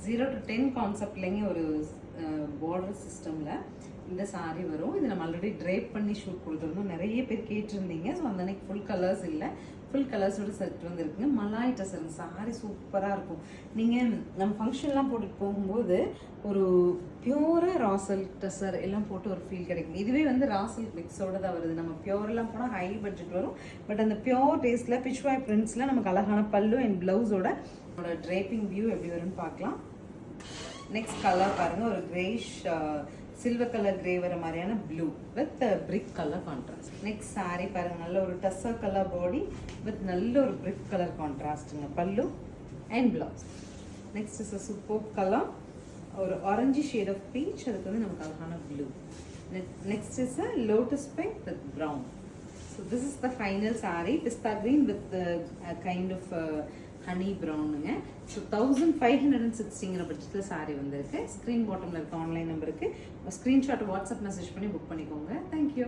0 to 10 கான்செப்ட்லேங்க ஒரு border சிஸ்டமில் இந்த சாரீ வரும். இது நம்ம ஆல்ரெடி ட்ரைப் பண்ணி ஷூட் கொடுத்துருந்தோம். நிறைய பேர் கேட்டிருந்தீங்க. ஸோ அந்த அன்னைக்கு ஃபுல் கலர்ஸ் இல்லை, ஃபுல் கலர்ஸோட செட் வந்துருக்குங்க. மலாய் டசருங்க சாரீ சூப்பராக இருக்கும். நீங்கள் நம்ம ஃபங்க்ஷன்லாம் போட்டுட்டு போகும்போது ஒரு பியூராக ராசல் டசர் எல்லாம் போட்டு ஒரு ஃபீல் கிடைக்கும். இதுவே வந்து ராசல் மிக்ஸோட தான் வருது. நம்ம பியூரெல்லாம் போனால் ஹை பட்ஜெட் வரும். பட் அந்த பியூர் டேஸ்ட்டில் பிச்வாய் பிரிண்ட்ஸில் நமக்கு அழகான பல்லு அண்ட் ப்ளவுஸோட ட்ரேப்பிங் வியூ எப்படி வரும்னு பார்க்கலாம். நெக்ஸ்ட் கலர் பாருங்கள், ஒரு கிரேஷ் சில்வர் கலர் கிரே வர மாதிரியான blue with brick colour contrast. Next sari பாருங்கள், நல்ல ஒரு டஸ்ஸர் கலர் பாடி வித் நல்ல ஒரு பிரிக் கலர் கான்ட்ராஸ்ட்டுங்க pallu and blouse. Next is a super colour, ஒரு ஆரஞ்சு ஷேட் ஆஃப் பீச், அதுக்கு வந்து நமக்கு அழகான blue. Next is a lotus pink with brown. So this is the final sari, pista green with kind of honey ப்ரௌனுங்க. So 1560ங்கிற பட்சத்தில் சாரீ வந்திருக்கு. ஸ்க்ரீன் பாட்டமில் இருக்க ஆன்லைன் நம்பருக்கு ஸ்க்ரீன்ஷாட் வாட்ஸ்அப் மெசேஜ் பண்ணி புக் பண்ணிக்கோங்க. தேங்க்யூ.